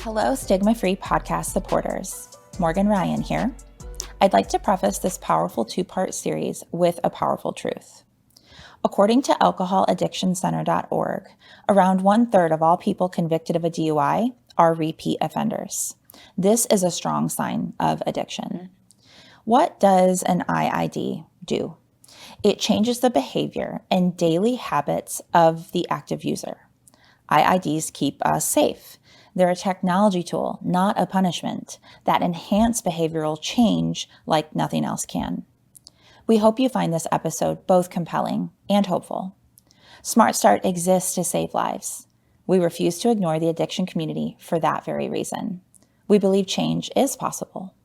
Hello, stigma-free podcast supporters. Morgan Ryan here. I'd like to preface this powerful two-part series with a powerful truth. According to alcoholaddictioncenter.org, around 1/3 of all people convicted of a DUI are repeat offenders. This is a strong sign of addiction. What does an IID do? It changes the behavior and daily habits of the active user. IIDs keep us safe. They're a technology tool, not a punishment, that enhance behavioral change like nothing else can. We hope you find this episode both compelling and hopeful. Smart Start exists to save lives. We refuse to ignore the addiction community for that very reason. We believe change is possible.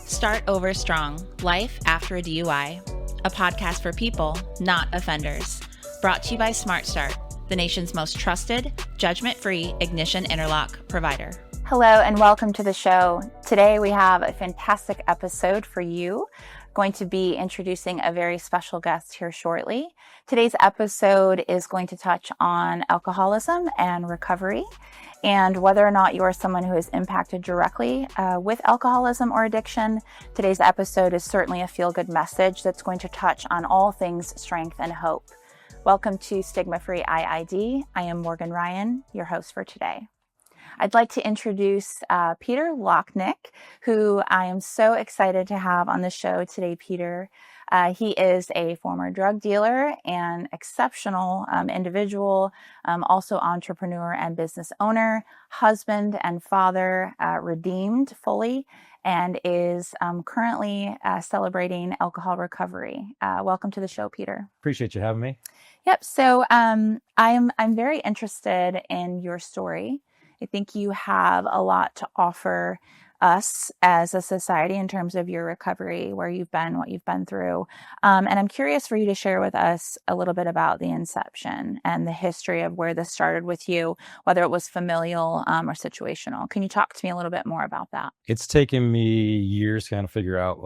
Start Over Strong, Life After a DUI, a podcast for people, not offenders. Brought to you by Smart Start, the nation's most trusted, judgment-free ignition interlock provider. Hello and welcome to the show. Today we have a fantastic episode for you. Going to be introducing a very special guest here shortly. Today's episode is going to touch on alcoholism and recovery, and whether or not you are someone who is impacted directly with alcoholism or addiction. Today's episode is certainly a feel-good message that's going to touch on all things strength and hope. Welcome to Stigma-Free IID. I am Morgan Ryan, your host for today. I'd like to introduce Peter Lachnicht, who I am so excited to have on the show today, Peter. He is a former drug dealer and exceptional individual, also entrepreneur and business owner, husband and father, redeemed fully, and is currently celebrating alcohol recovery. Welcome to the show, Peter. Appreciate you having me. Yep. So I'm very interested in your story. I think you have a lot to offer us as a society in terms of your recovery, where you've been, what you've been through. And I'm curious for you to share with us a little bit about the inception and the history of where this started with you, whether it was familial or situational. Can you talk to me a little bit more about that? It's taken me years to kind of figure out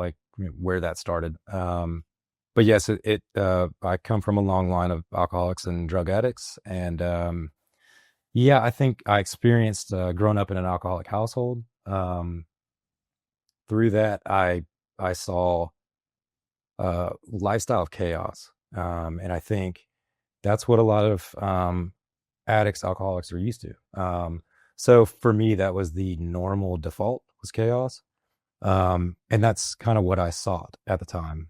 where that started. But yes, I come from a long line of alcoholics and drug addicts. And I think I experienced growing up in an alcoholic household. Through that, I saw a lifestyle of chaos. And I think that's what a lot of addicts, alcoholics are used to. So for me, that was the normal default, was chaos. And that's kind of what I sought at the time.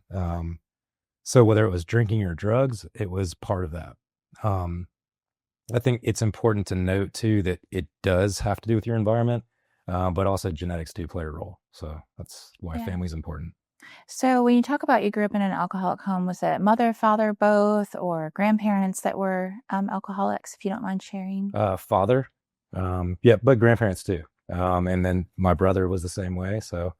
So whether it was drinking or drugs, it was part of that. I think it's important to note too that it does have to do with your environment, but also genetics do play a role. So that's why family is important. So when you talk about you grew up in an alcoholic home, was it mother, father, both, or grandparents that were alcoholics, if you don't mind sharing? Father, but grandparents too. And then my brother was the same way. So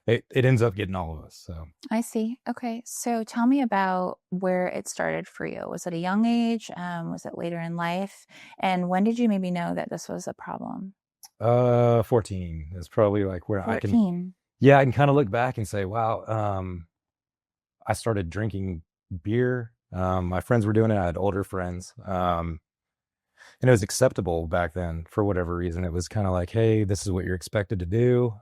it ends up getting all of us. So I see. Okay. So tell me about where it started for you. Was it a young age? Was it later in life? And when did you maybe know that this was a problem? 14 is probably like where 14. I can kind of look back and say, wow, I started drinking beer. My friends were doing it. I had older friends. And it was acceptable back then for whatever reason. It was kind of like, hey, this is what you're expected to do.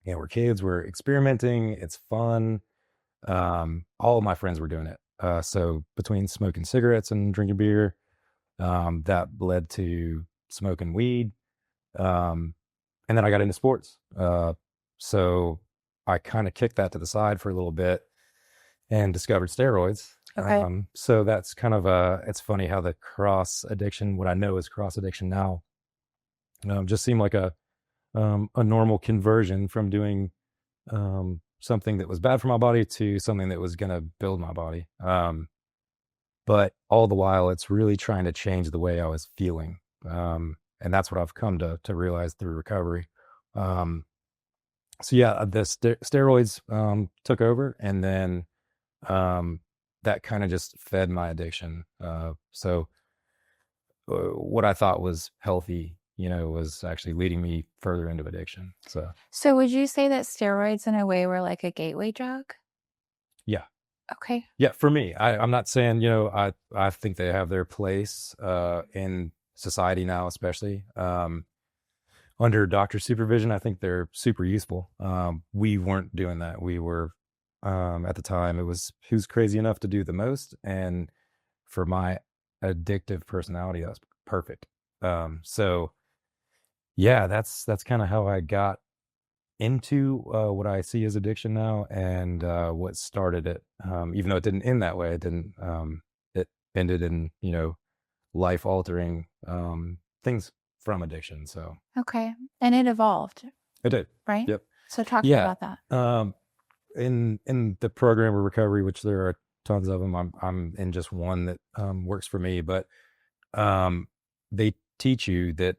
We're kids, we're experimenting, it's fun. All of my friends were doing it. So between smoking cigarettes and drinking beer, that led to smoking weed. And then I got into sports. So I kind of kicked that to the side for a little bit and discovered steroids. Okay. So that's kind of it's funny how the cross addiction, what I know is cross addiction now, just seemed like a normal conversion from doing something that was bad for my body to something that was going to build my body. But all the while, it's really trying to change the way I was feeling. And that's what I've come to realize through recovery. The steroids took over, and then that kind of just fed my addiction. What I thought was healthy, was actually leading me further into addiction. So would you say that steroids in a way were like a gateway drug? Yeah. Okay. Yeah. For me, I'm not saying, I think they have their place in society now, especially under doctor supervision. I think they're super useful. We weren't doing that. We were at the time, it was who's crazy enough to do the most, and for my addictive personality, that was perfect. So yeah, that's kind of how I got into what I see as addiction now, and what started it. Even though it didn't end that way, it didn't. It ended in life altering things from addiction. So Okay. And it evolved, it did. right? Yep. So talk to me Yeah. about that. In the program of recovery, which there are tons of them, I'm in just one that works for me, but they teach you that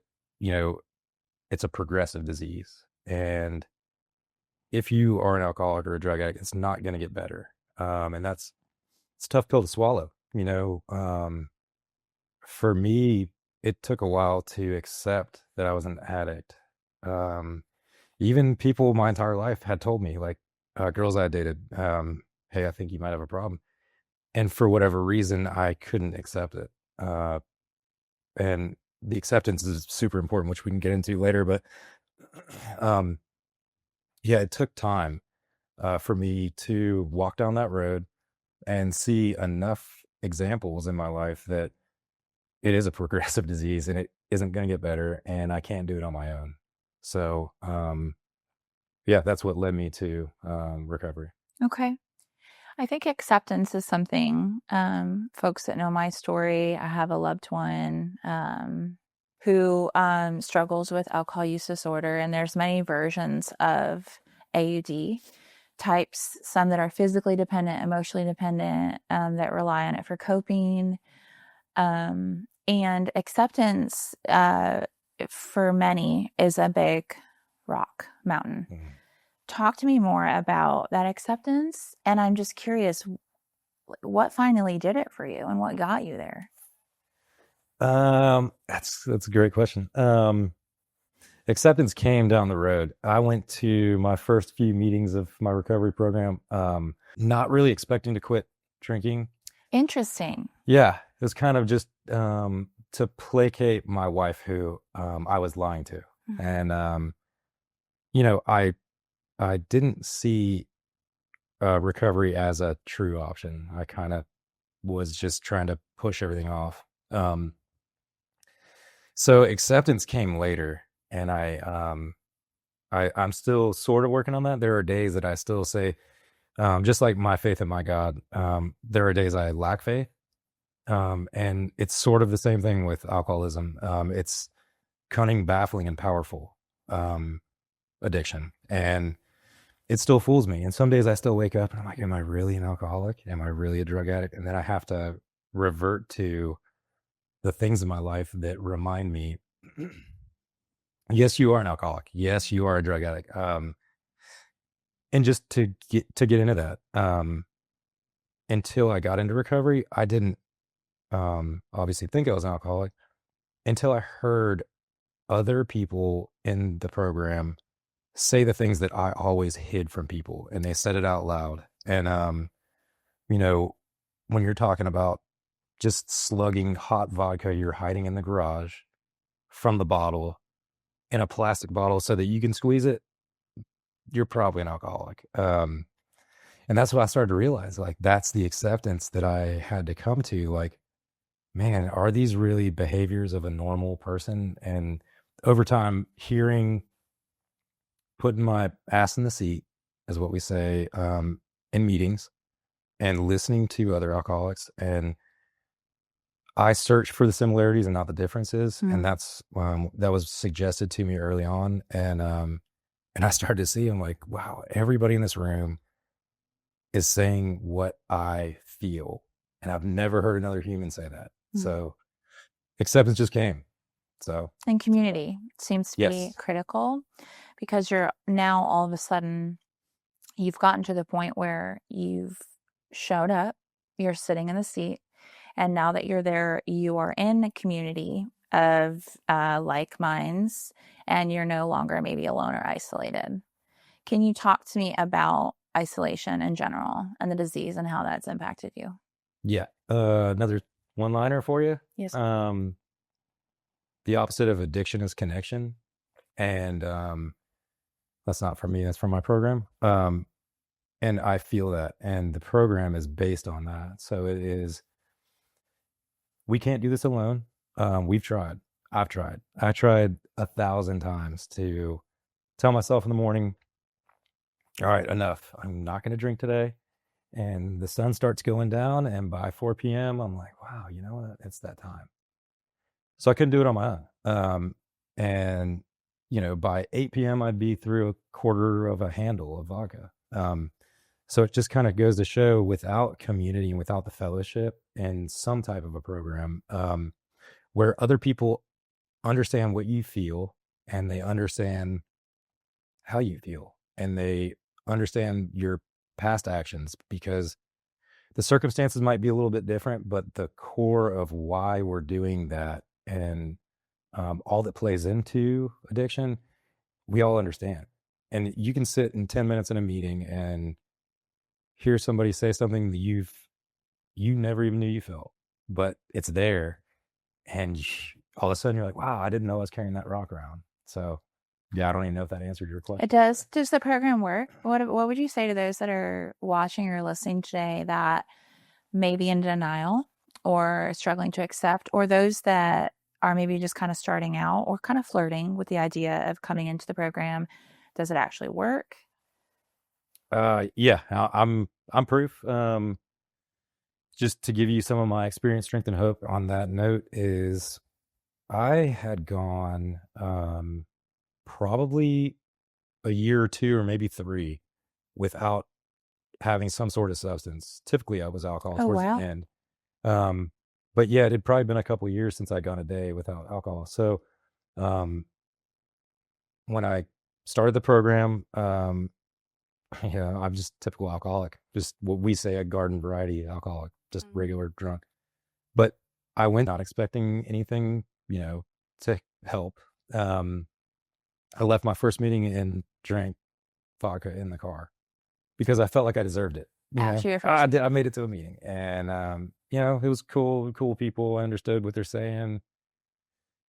it's a progressive disease, and if you are an alcoholic or a drug addict, it's not going to get better. And it's a tough pill to swallow. For me, it took a while to accept that I was an addict. Um, Even people my entire life had told me, like girls I dated, hey, I think you might have a problem. And for whatever reason, I couldn't accept it. And the acceptance is super important, which we can get into later. But um, yeah, it took time for me to walk down that road and see enough examples in my life that it is a progressive disease and it isn't going to get better, and I can't do it on my own. So, yeah, that's what led me to recovery. Okay. I think acceptance is something, folks that know my story, I have a loved one who struggles with alcohol use disorder, and there's many versions of AUD types, some that are physically dependent, emotionally dependent, that rely on it for coping. And acceptance for many is a big rock mountain. Mhm. Talk to me more about that acceptance. And I'm just curious, what finally did it for you and what got you there? That's a great question. Acceptance came down the road. I went to my first few meetings of my recovery program, not really expecting to quit drinking. Interesting. Yeah, it was kind of just to placate my wife, who I was lying to, Mhm. and I didn't see recovery as a true option. I kind of was just trying to push everything off. So acceptance came later, and I'm still sort of working on that. There are days that I still say, just like my faith in my God, there are days I lack faith. And it's sort of the same thing with alcoholism. It's cunning, baffling, and powerful addiction. And it still fools me. And some days I still wake up and I'm like, am I really an alcoholic? Am I really a drug addict? And then I have to revert to the things in my life that remind me, yes, you are an alcoholic. Yes, you are a drug addict. And just to get into that, until I got into recovery, I didn't obviously think I was an alcoholic until I heard other people in the program say the things that I always hid from people, and they said it out loud. And you know, when you're talking about just slugging hot vodka you're hiding in the garage from the bottle in a plastic bottle so that you can squeeze it, you're probably an alcoholic. And that's what I started to realize. Like, that's the acceptance that I had to come to. Like, man, are these really behaviors of a normal person? And over time, putting my ass in the seat, is what we say, in meetings, and listening to other alcoholics, and I search for the similarities and not the differences. And that was suggested to me early on. And I started to see, I'm like, wow, everybody in this room is saying what I feel. And I've never heard another human say that. So acceptance just came. So, And community seems to be yes. critical because you're now all of a sudden, you've gotten to the point where you've showed up, you're sitting in the seat, and now that you're there, you are in a community of like minds, and you're no longer maybe alone or isolated. Can you talk to me about isolation in general and the disease and how that's impacted you? Yeah. Another one liner for you. Yes. the opposite of addiction is connection. And that's not for me, that's from my program. And I feel that. And the program is based on that. So it is, we can't do this alone. We've tried. I've tried. I tried 1,000 times to tell myself in the morning, all right, enough. I'm not going to drink today. And the sun starts going down. And by 4 p.m., I'm like, wow, you know what? It's that time. So I couldn't do it on my own. And, by 8 p.m., I'd be through a quarter of a handle of vodka. So it just kind of goes to show, without community and without the fellowship and some type of a program, where other people understand what you feel and they understand how you feel and they understand your past actions, because the circumstances might be a little bit different, but the core of why we're doing that and all that plays into addiction, we all understand. And you can sit in 10 minutes in a meeting and hear somebody say something that you never even knew you felt, but it's there. And all of a sudden you're like, wow, I didn't know I was carrying that rock around. So yeah, I don't even know if that answered your question. It does. Does the program work? What would you say to those that are watching or listening today that may be in denial or struggling to accept, or those that are maybe just kind of starting out or kind of flirting with the idea of coming into the program? Does it actually work? Yeah, I'm proof. Just to give you some of my experience, strength, and hope on that note is, I had gone probably a year or two or maybe 3 without having some sort of substance. Typically, I was alcohol Oh, towards the wow. end. Um, but yeah, it had probably been a couple of years since I'd gone a day without alcohol. So um, when I started the program, yeah, I'm just typical alcoholic, just what we say, a garden variety alcoholic, just regular drunk. But I went not expecting anything, to help. Um, I left my first meeting and drank vodka in the car because I felt like I deserved it. After your I first did. I made it to a meeting, and it was cool people. I understood what they're saying,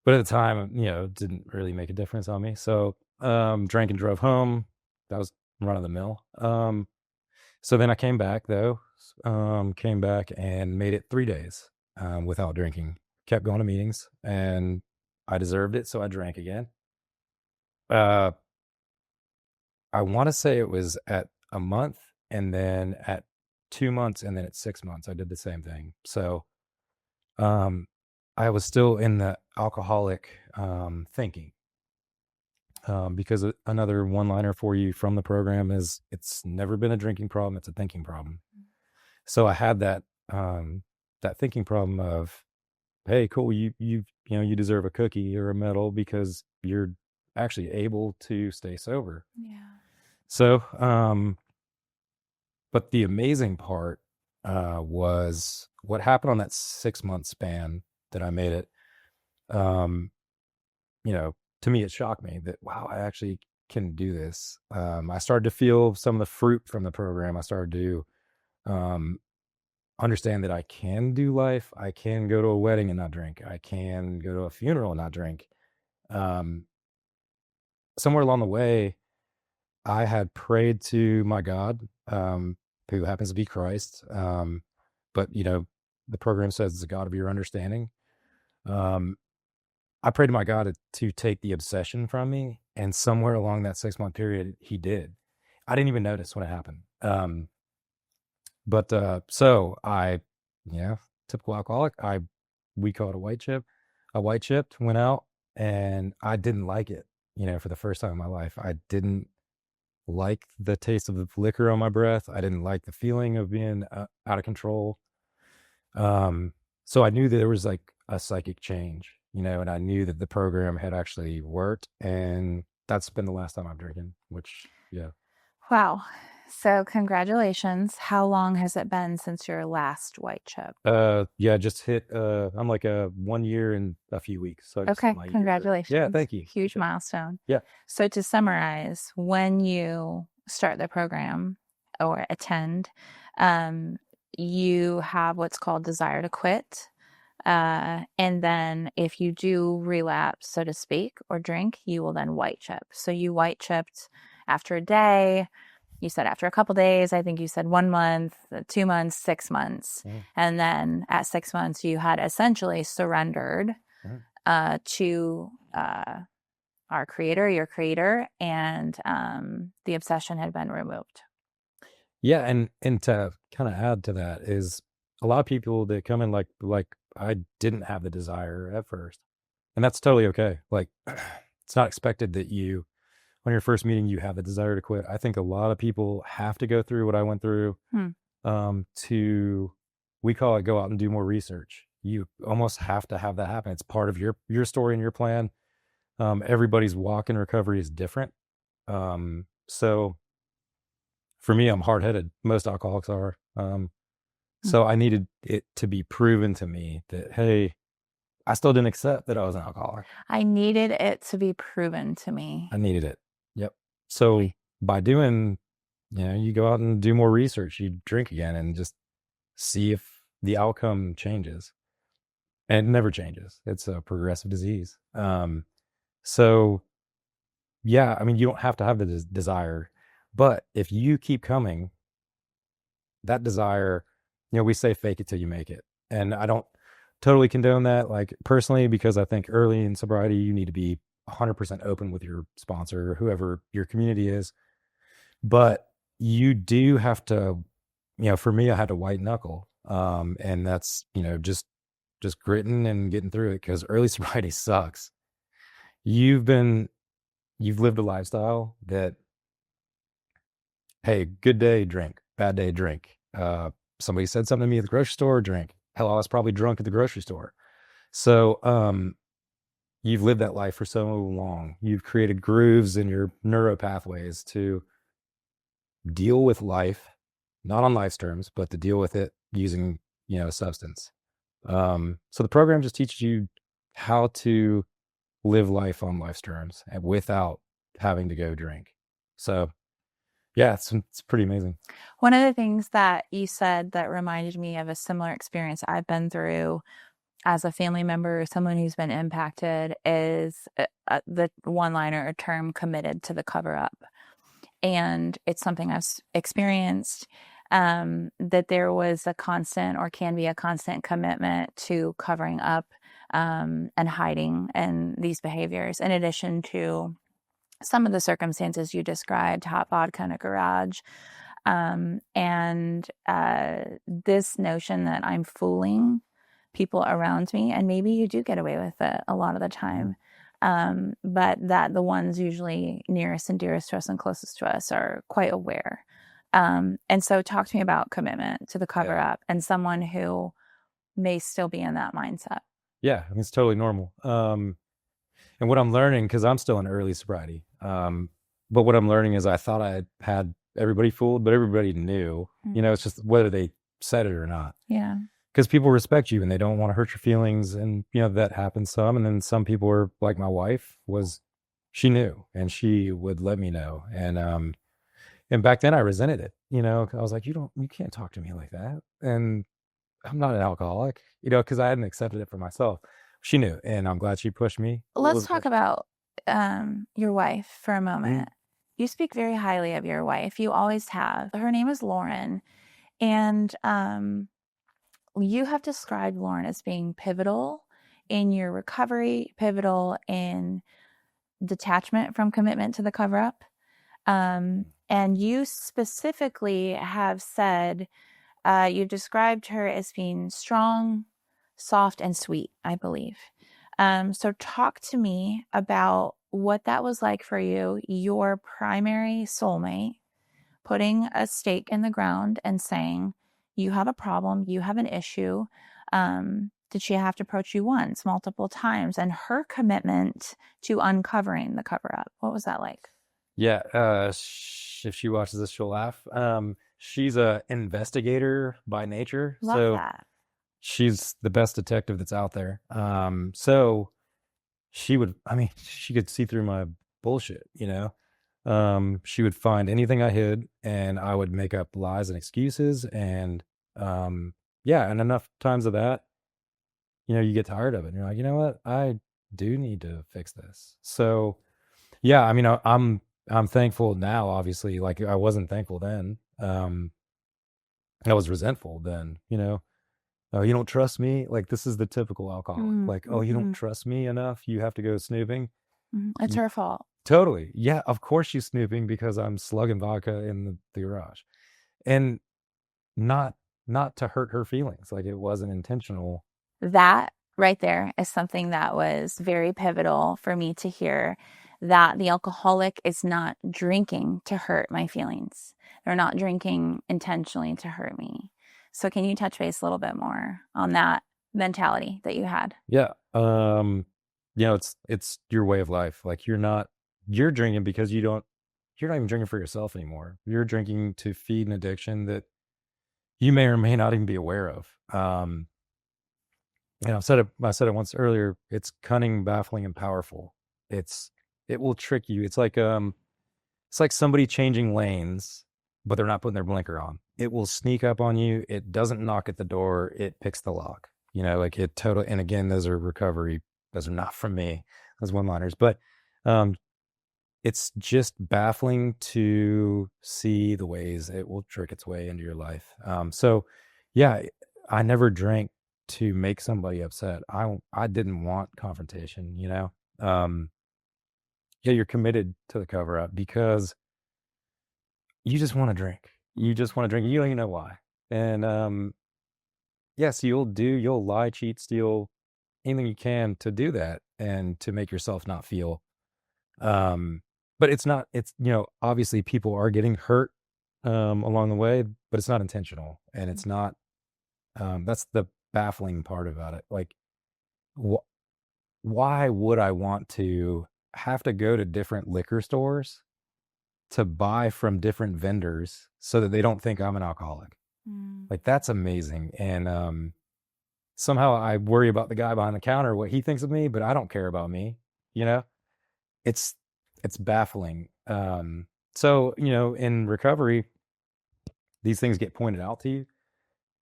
but at the time, it didn't really make a difference on me. So, drank and drove home. That was run of the mill. So then I came back though, came back and made it 3 days without drinking. Kept going to meetings, and I deserved it, so I drank again. Uh, I want to say it was at a month, and then at 2 months, and then at 6 months, I did the same thing. So um, I was still in the alcoholic thinking, because another one-liner for you from the program is, it's never been a drinking problem, it's a thinking problem. So I had that thinking problem of, hey, cool, you deserve a cookie or a medal because you're actually able to stay sober. Yeah. So, but the amazing part was what happened on that 6 month span that I made it. Um, to me, it shocked me that, wow, I actually can do this. I started to feel some of the fruit from the program. I started to um, understand that I can do life. I can go to a wedding and not drink. I can go to a funeral and not drink. Um, Somewhere along the way, I had prayed to my God, who happens to be Christ. But the program says it's a God of your understanding. Um, I prayed to my God to take the obsession from me, and somewhere along that 6 month period, He did. I didn't even notice when it happened. But so I, typical alcoholic, we call it a white chip. I white chipped, went out, and I didn't like it. For the first time in my life, I didn't like the taste of the liquor on my breath. I didn't like the feeling of being out of control. So I knew that there was like a psychic change, and I knew that the program had actually worked, and that's been the last time I'm drinking, which, yeah. Wow. So congratulations. How long has it been since your last white chip? Yeah, just hit, I'm like a 1 year and a few weeks. So Okay, my year. congratulations. Yeah, thank you. Huge milestone. Yeah. So to summarize, when you start the program or attend, you have what's called desire to quit. And then if you do relapse, so to speak, or drink, you will then white chip. So you white chipped after a day. You said after a couple days, I think you said 1 month, 2 months, 6 months. Mhm. And then at 6 months, you had essentially surrendered to our creator, your creator, and the obsession had been removed. Yeah, and to kind of add to that is a lot of people that come in like I didn't have the desire at first, and that's totally okay. Like it's not expected that you on your first meeting you have the desire to quit. I think a lot of people have to go through what I went through to we call it go out and do more research. You almost have to have that happen. It's part of your story and your plan. Everybody's walk in recovery is different. So for me, I'm hard headed. Most alcoholics are. So I needed it to be proven to me that, hey, I still didn't accept that I was an alcoholic. I needed it to be proven to me. I needed it. Yep. So by doing, you go out and do more research, you drink again and just see if the outcome changes. And it never changes. It's a progressive disease. So yeah, I mean, you don't have to have the desire, but if you keep coming, that desire, we say fake it till you make it. And I don't totally condone that, like personally, because I think early in sobriety, you need to be 100% open with your sponsor or whoever your community is. But you do have to, for me, I had to white knuckle. And that's, just gritting and getting through it because early sobriety sucks. You've lived a lifestyle that, hey, good day, drink, bad day, drink. Somebody said something to me at the grocery store, drink. Hell, I was probably drunk at the grocery store. So, you've lived that life for so long. You've created grooves in your neuro pathways to deal with life, not on life's terms, but to deal with it using, a substance. So the program just teaches you how to live life on life's terms and without having to go drink. So yeah, it's pretty amazing. One of the things that you said that reminded me of a similar experience I've been through as a family member, someone who's been impacted, is the one-liner or term committed to the cover-up. And it's something I've experienced, that there was a constant or can be a constant commitment to covering up and hiding in these behaviors, in addition to some of the circumstances you described, hot vodka in a garage. And this notion that I'm fooling people around me, and maybe you do get away with it a lot of the time, but that the ones usually nearest and dearest to us and closest to us are quite aware. And so talk to me about commitment to the cover up and someone who may still be in that mindset. Yeah, I mean, it's totally normal. And what I'm learning, because I'm still in early sobriety, but what I'm learning is I thought I had everybody fooled, but everybody knew. It's just whether they said it or not. Yeah. Because people respect you and they don't want to hurt your feelings, and that happens some. And then some people are like my wife she knew and she would let me know. And back then I resented it. I was like, you can't talk to me like that. And I'm not an alcoholic, because I hadn't accepted it for myself. She knew, and I'm glad she pushed me. Let's talk about your wife for a moment. You speak very highly of your wife. You always have. Her name is Lauren. And you have described Lauren as being pivotal in your recovery, pivotal in detachment from commitment to the cover-up. And you specifically have said, you described her as being strong, soft, and sweet, I believe. So talk to me about what that was like for you, your primary soulmate, putting a stake in the ground and saying, you have a problem, you have an issue. Did she have to approach you once, multiple times? And her commitment to uncovering the cover-up, what was that like? Yeah, if she watches this, she'll laugh. She's a investigator by nature. Love that. She's the best detective that's out there. So she could see through my bullshit, she would find anything I hid and I would make up lies and excuses. And, and enough times of that, you get tired of it and you're like, you know what, I do need to fix this. So yeah, I mean, I'm thankful now, obviously. Like, I wasn't thankful then. I was resentful then, oh, you don't trust me. Like, this is the typical alcoholic. Like, oh, you don't Mm-hmm. trust me enough, you have to go snooping. It's her fault. Totally. Yeah, of course she's snooping because I'm slugging vodka in the garage. And not not to hurt her feelings. Like, it wasn't intentional. That right there is something that was very pivotal for me to hear, that the alcoholic is not drinking to hurt my feelings. They're not drinking intentionally to hurt me. So can you touch base a little bit more on that mentality that you had? Yeah. It's your way of life. Like, you're drinking because you're not even drinking for yourself anymore. You're drinking to feed an addiction that you may or may not even be aware of. I said it once earlier. It's cunning, baffling, and powerful. It will trick you. It's like somebody changing lanes, but they're not putting their blinker on. It will sneak up on you. It doesn't knock at the door. It picks the lock. Like, it totally. And again, those are recovery. Those are not from me. Those one-liners, but um, it's just baffling to see the ways it will trick its way into your life. So yeah, I never drank to make somebody upset. I didn't want confrontation. Yeah, you're committed to the cover up because you just want to drink. You just want to drink. You don't even know why. And yes, you'll lie, cheat, steal, anything you can to do that and to make yourself not feel. Um, but obviously people are getting hurt along the way, but it's not intentional, and it's not. That's the baffling part about it. Like, why would I want to have to go to different liquor stores to buy from different vendors so that they don't think I'm an alcoholic? Like, that's amazing. And somehow I worry about the guy behind the counter, what he thinks of me, but I don't care about me. You know, it's it's baffling. So in recovery, these things get pointed out to you,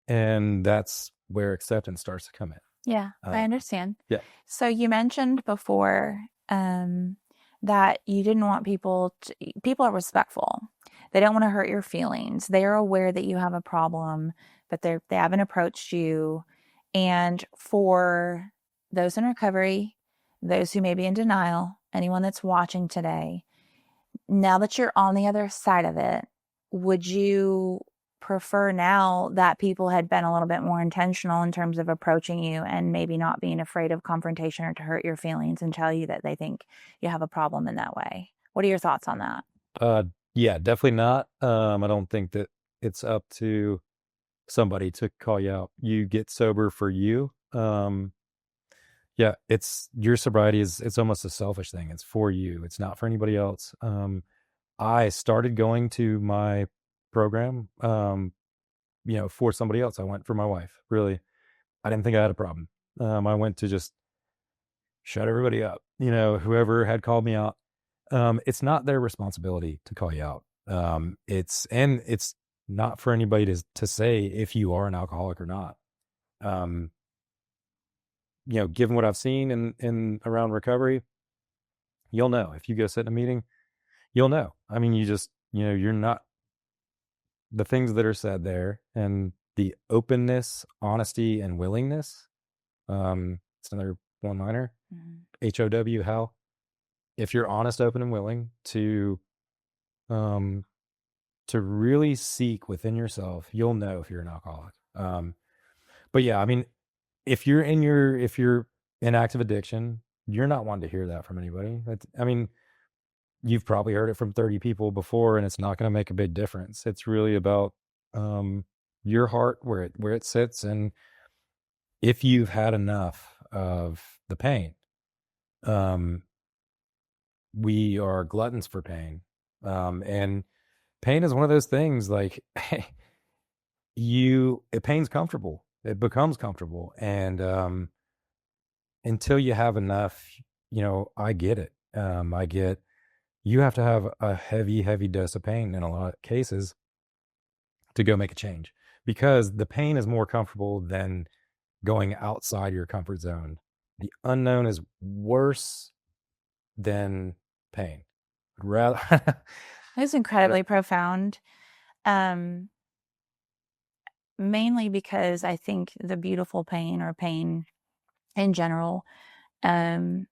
and that's where acceptance starts to come in. Yeah, I understand. Yeah. So you mentioned before that you didn't want people are respectful. They don't want to hurt your feelings. They are aware that you have a problem, but they haven't approached you. And for those in recovery, those who may be in denial, anyone that's watching today, now that you're on the other side of it, would you prefer now that people had been a little bit more intentional in terms of approaching you and maybe not being afraid of confrontation or to hurt your feelings and tell you that they think you have a problem in that way? What are your thoughts on that? Yeah, definitely not. I don't think that it's up to somebody to call you out. You get sober for you. Yeah, it's your sobriety it's almost a selfish thing. It's for you. It's not for anybody else. I started going to my program, for somebody else. I went for my wife. Really, I didn't think I had a problem. I went to just shut everybody up. Whoever had called me out. It's not their responsibility to call you out. It's not for anybody to say if you are an alcoholic or not. Given what I've seen in around recovery, you'll know. If you go sit in a meeting, you'll know. I mean, you're not, the things that are said there, and the openness, honesty, and willingness. It's another one-liner. HOW, how? If you're honest, open, and willing um, to really seek within yourself, you'll know if you're an alcoholic. But yeah, I mean, if you're in active addiction, you're not wanting to hear that from anybody. I mean, you've probably heard it from 30 people before, and it's not going to make a big difference. It's really about your heart, where it sits, and if you've had enough of the pain. We are gluttons for pain, and pain is one of those things. Like, pain's comfortable. It becomes comfortable, and until you have enough, I get it. I get, you have to have a heavy, heavy dose of pain in a lot of cases to go make a change, because the pain is more comfortable than going outside your comfort zone. The unknown is worse than pain. I'd rather It's incredibly profound. Um, Mainly because I think the beautiful pain or pain in general um,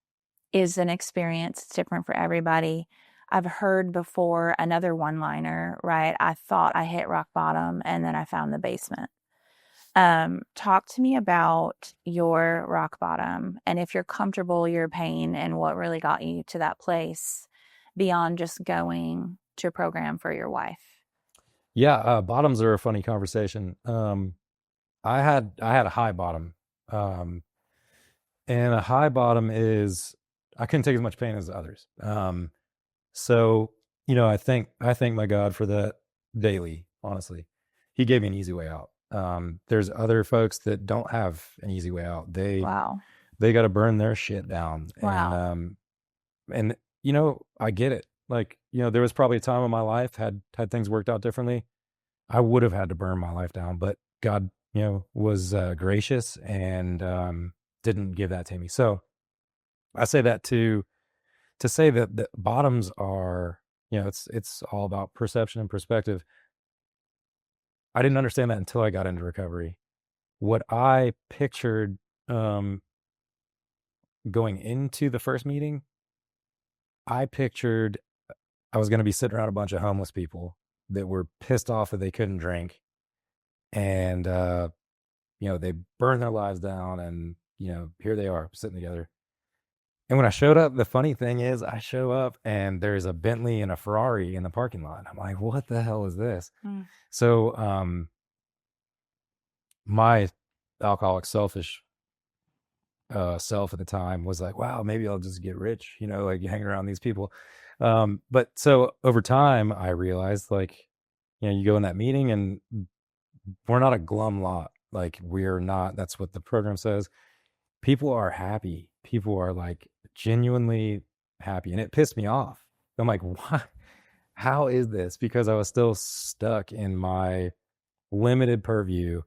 is an experience. It's different for everybody. I've heard before another one-liner, right? I thought I hit rock bottom and then I found the basement. Talk to me about your rock bottom and if you're comfortable, your pain and what really got you to that place beyond just going to a program for your wife. Yeah, bottoms are a funny conversation. I had a high bottom. Um, and a high bottom is I couldn't take as much pain as others. So, I thank my God for that daily, honestly. He gave me an easy way out. There's other folks that don't have an easy way out. Wow. They got to burn their shit down. Wow. And I get it. Like, there was probably a time in my life had things worked out differently, I would have had to burn my life down, but God, was gracious and didn't give that to me. So I say that to say that the bottoms are, it's all about perception and perspective. I didn't understand that until I got into recovery. What I pictured going into the first meeting, I pictured I was going to be sitting around a bunch of homeless people that were pissed off that they couldn't drink, and they burn their lives down, and here they are sitting together. And when I showed up, the funny thing is I show up and there's a Bentley and a Ferrari in the parking lot. I'm like, what the hell is this? Mm. So my alcoholic selfish self at the time was like, wow, maybe I'll just get rich, like hanging around these people. But so over time I realized, like, you go in that meeting and we're not a glum lot. Like, we're not, that's what the program says. People are happy. People are like genuinely happy. And it pissed me off. I'm like, what? How is this? Because I was still stuck in my limited purview.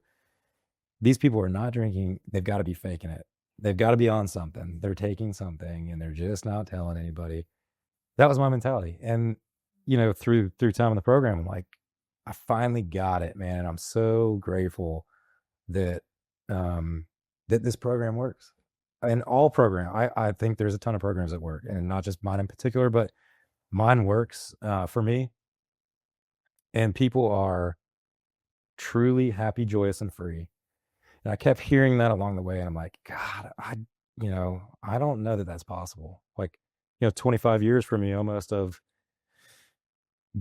These people are not drinking. They've got to be faking it. They've got to be on something. They're taking something and they're just not telling anybody. That was my mentality. And, through time in the program, I'm like, I finally got it, man. And I'm so grateful that that this program works. And all program, I think there's a ton of programs that work, and not just mine in particular, but mine works for me. And people are truly happy, joyous, and free. And I kept hearing that along the way, and I'm like, God, I don't know that that's possible. Like, 25 years for me almost of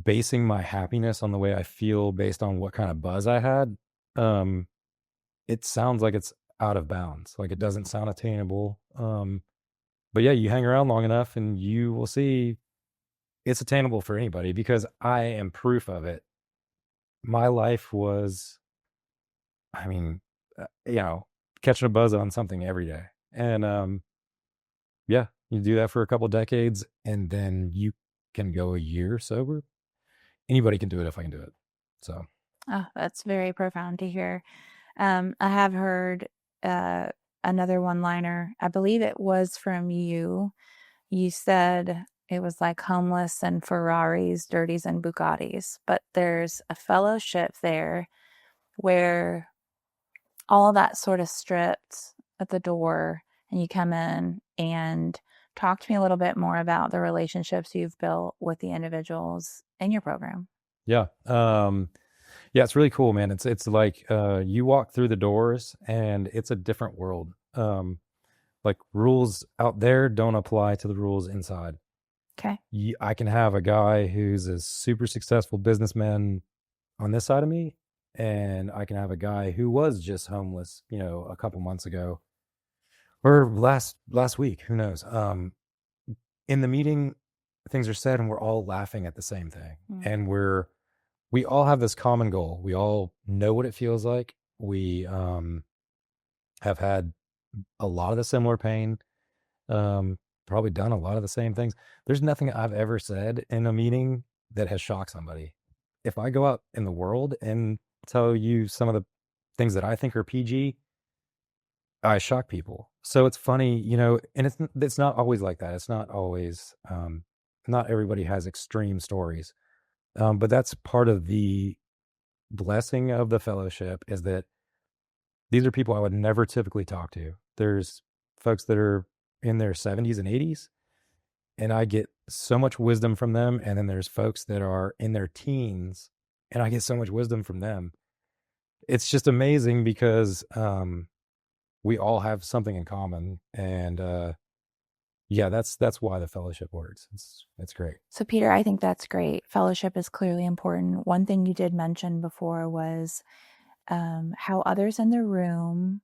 basing my happiness on the way I feel based on what kind of buzz I had. It sounds like it's out of bounds. Like, it doesn't sound attainable. But yeah, you hang around long enough and you will see it's attainable for anybody, because I am proof of it. My life was, I mean, catching a buzz on something every day. And yeah, you do that for a couple decades and then you can go a year sober. Anybody can do it if I can do it. So. Oh, that's very profound to hear. I have heard another one-liner. I believe it was from you. You said it was like homeless and Ferraris, dirties and Bugattis, but there's a fellowship there where all that sort of stripped at the door and you come in. And talk to me a little bit more about the relationships you've built with the individuals in your program. Yeah. Yeah, it's really cool, man. It's like you walk through the doors and it's a different world. Like, rules out there don't apply to the rules inside. Okay. I can have a guy who's a super successful businessman on this side of me, and I can have a guy who was just homeless, a couple months ago or last week, who knows. In the meeting, things are said and we're all laughing at the same thing. And we all have this common goal. We all know what it feels like. We have had a lot of the similar pain, probably done a lot of the same things. There's nothing I've ever said in a meeting that has shocked somebody. If I go out in the world and tell you some of the things that I think are PG, I shock people. So it's funny, and it's not always like that. It's not always, not everybody has extreme stories. But that's part of the blessing of the fellowship, is that these are people I would never typically talk to. There's folks that are in their 70s and 80s, and I get so much wisdom from them. And then there's folks that are in their teens, and I get so much wisdom from them. It's just amazing because we all have something in common. And yeah, that's why the fellowship works. It's great. So, Peter, I think that's great. Fellowship is clearly important. One thing you did mention before was how others in the room,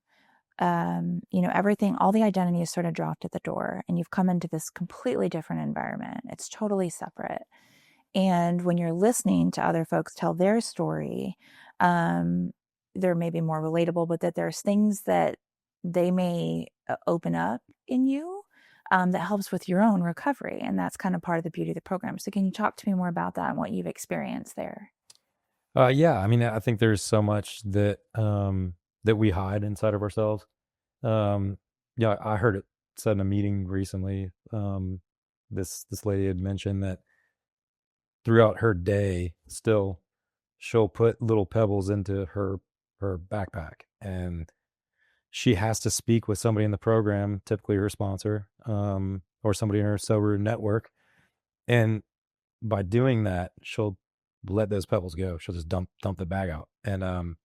everything, all the identity is sort of dropped at the door, and you've come into this completely different environment. It's totally separate. And when you're listening to other folks tell their story, they're maybe more relatable, but that there's things that they may open up in you that helps with your own recovery. And that's kind of part of the beauty of the program. So can you talk to me more about that and what you've experienced there? Yeah, I mean, I think there's so much that that we hide inside of ourselves. Yeah, I heard it said in a meeting recently. This lady had mentioned that throughout her day, still she'll put little pebbles into her backpack, and she has to speak with somebody in the program, typically her sponsor, or somebody in her sober network, and by doing that, she'll let those pebbles go. She'll just dump the bag out. And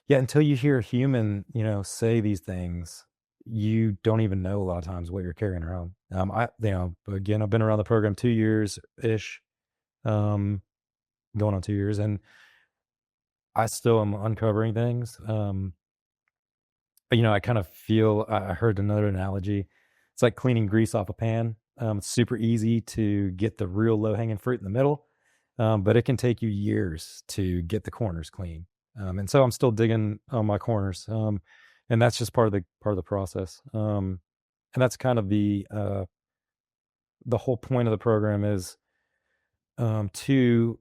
yeah, until you hear a human, say these things, you don't even know a lot of times what you're carrying around. Again, I've been around the program 2 years ish, going on 2 years, and I still am uncovering things. I kind of feel, I heard another analogy. It's like cleaning grease off a pan. It's super easy to get the real low hanging fruit in the middle, but it can take you years to get the corners clean. And so I'm still digging on my corners, and that's just part of the process. And that's kind of the whole point of the program is, to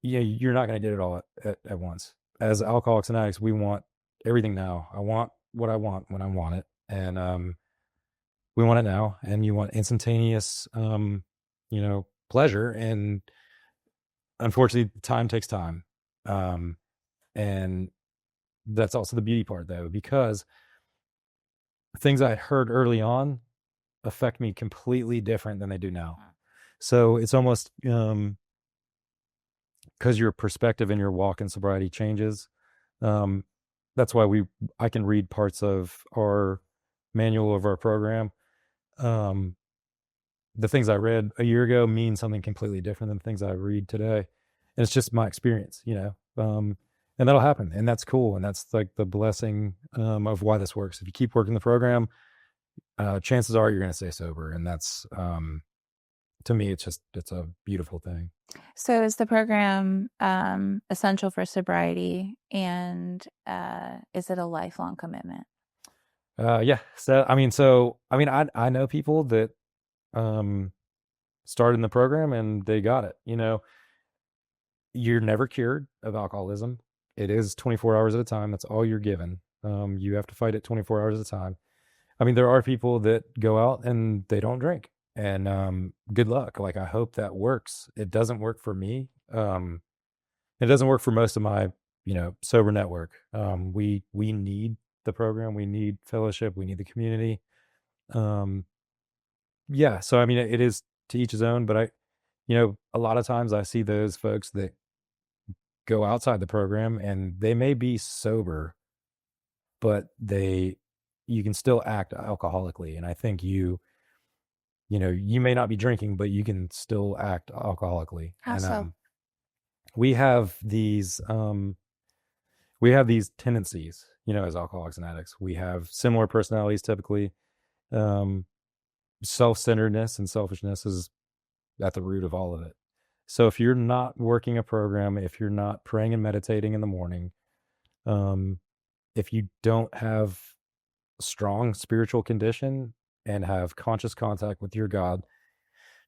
yeah, you're not going to get it all at once. As alcoholics and addicts, we want everything now. I want what I want when I want it, and we want it now. And you want instantaneous, pleasure. And unfortunately, time takes time, and that's also the beauty part, though, because things I heard early on affect me completely different than they do now. So it's almost because your perspective and your walk in sobriety changes. That's why I can read parts of our manual of our program. The things I read a year ago mean something completely different than the things I read today. And it's just my experience, and that'll happen. And that's cool. And that's like the blessing of why this works. If you keep working the program, chances are you're going to stay sober. And that's, to me, it's a beautiful thing. So is the program essential for sobriety, and is it a lifelong commitment? Yeah. I know people that started in the program and they got it. You're never cured of alcoholism. It is 24 hours at a time. That's all you're given. You have to fight it 24 hours at a time. I mean, there are people that go out and they don't drink, and good luck. Like, I hope that works. It doesn't work for me. It doesn't work for most of my, sober network. We need the program. We need fellowship. We need the community. Yeah. So, I mean, it is to each his own, but a lot of times I see those folks that go outside the program and they may be sober, but you can still act alcoholically. And I think you may not be drinking, but you can still act alcoholically. How And so? we have these tendencies, as alcoholics and addicts. We have similar personalities typically. Self-centeredness and selfishness is at the root of all of it. So if you're not working a program, if you're not praying and meditating in the morning, if you don't have strong spiritual condition and have conscious contact with your God,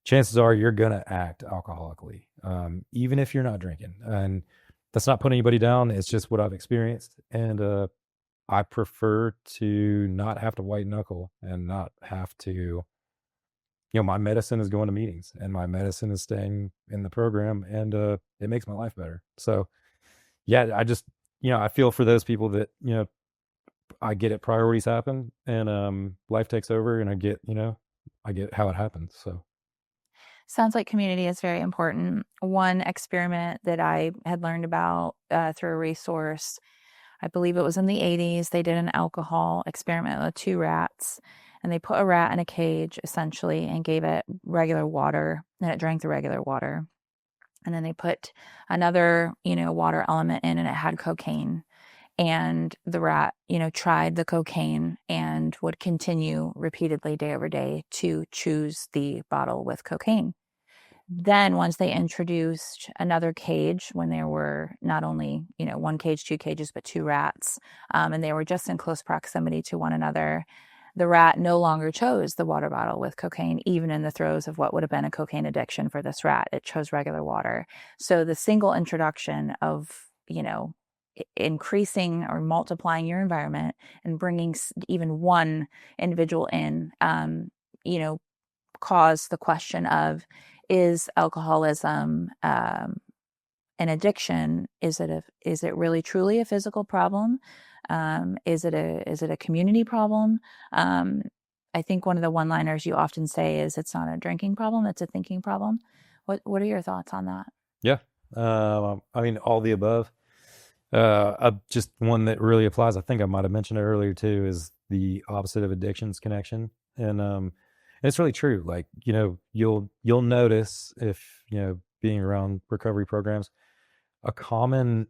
chances are you're going to act alcoholically, even if you're not drinking. And that's not putting anybody down. It's just what I've experienced. And I prefer to not have to white knuckle and not have to, my medicine is going to meetings and my medicine is staying in the program, and it makes my life better. So yeah, I just, I feel for those people that, I get it, priorities happen, and life takes over, and I get how it happens. So Sounds like community is very important. One experiment that I had learned about through a resource, I believe it was in the 80s, they did an alcohol experiment with 2 rats, and they put a rat in a cage essentially and gave it regular water, and it drank the regular water. And then they put another, water element in, and it had cocaine. And the rat, tried the cocaine and would continue repeatedly day over day to choose the bottle with cocaine. Then once they introduced another cage, when there were not only, 1 cage, 2 cages, but 2 rats, and they were just in close proximity to one another, the rat no longer chose the water bottle with cocaine, even in the throes of what would have been a cocaine addiction for this rat. It chose regular water. So the single introduction of, increasing or multiplying your environment and bringing even one individual in, caused the question of, is alcoholism an addiction? Is it really truly a physical problem? Is it a community problem? I think one of the one-liners you often say is, it's not a drinking problem, it's a thinking problem. What are your thoughts on that? yeah, I mean, all the above. Just one that really applies, I think I might have mentioned it earlier too, is the opposite of addictions connection. And it's really true. Like, you'll notice if, being around recovery programs, a common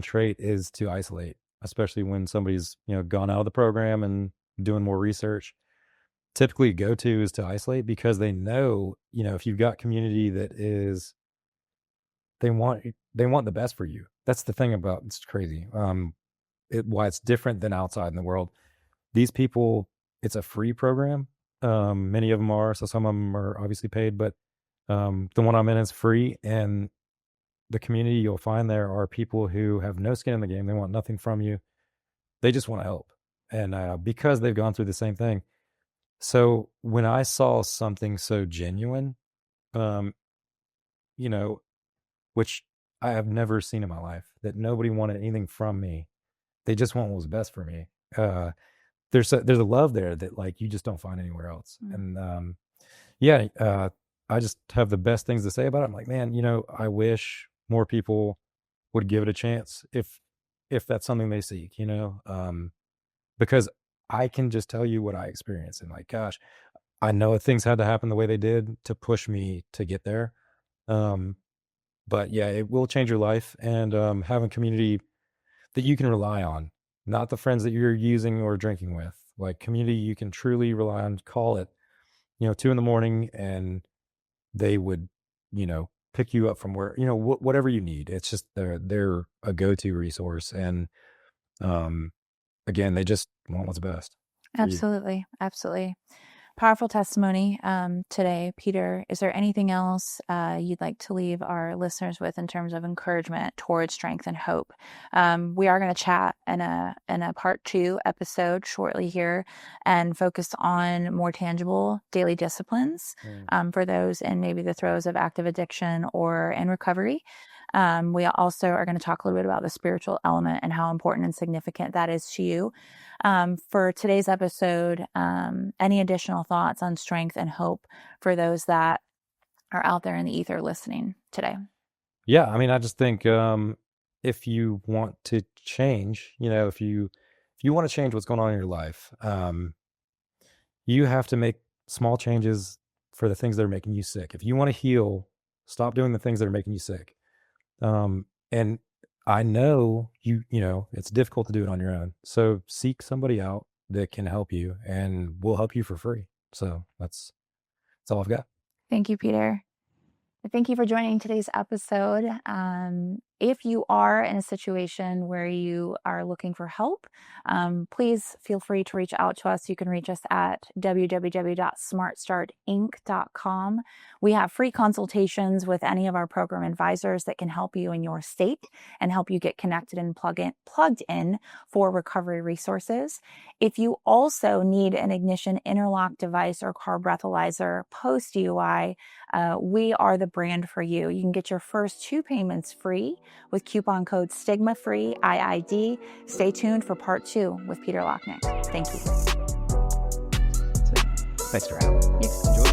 trait is to isolate, especially when somebody's, gone out of the program and doing more research. Typically go-to is to isolate, because they know, if you've got community that is, they want the best for you. That's the thing about, it's crazy. Why it's different than outside in the world. These people, it's a free program. Many of them are, so some of them are obviously paid, but the one I'm in is free. And the community you'll find there are people who have no skin in the game. They want nothing from you. They just want to help. And because they've gone through the same thing. So when I saw something so genuine, um, which I have never seen in my life, that nobody wanted anything from me. They just want what was best for me. There's a love there that, like, you just don't find anywhere else. And I just have the best things to say about it. I'm like, man, I wish more people would give it a chance if that's something they seek, because I can just tell you what I experienced, and, like, gosh, I know things had to happen the way they did to push me to get there. But yeah, it will change your life, and having community that you can rely on, not the friends that you're using or drinking with, like community you can truly rely on. Call it, 2 a.m, and they would, pick you up from where, whatever you need. It's just they're a go-to resource. And again, they just want what's best for you. Absolutely. Powerful testimony today, Peter. Is there anything else you'd like to leave our listeners with in terms of encouragement towards strength and hope? We are going to chat in a part 2 episode shortly here, and focus on more tangible daily disciplines for those in maybe the throes of active addiction or in recovery. We also are going to talk a little bit about the spiritual element and how important and significant that is to you. For today's episode, any additional thoughts on strength and hope for those that are out there in the ether listening today? Yeah, I mean, I just think if you want to change, if you want to change what's going on in your life, you have to make small changes for the things that are making you sick. If you want to heal, stop doing the things that are making you sick. And I know it's difficult to do it on your own. So seek somebody out that can help you, and will help you for free. So that's all I've got. Thank you, Peter. Thank you for joining today's episode. If you are in a situation where you are looking for help, please feel free to reach out to us. You can reach us at www.smartstartinc.com. We have free consultations with any of our program advisors that can help you in your state and help you get connected and plugged in for recovery resources. If you also need an ignition interlock device or car breathalyzer post DUI, we are the brand for you. You can get your first 2 payments free with coupon code STIGMAFREE-IID. Stay tuned for part 2 with Peter Lachnicht. Thank you. Thanks for having me. Enjoy.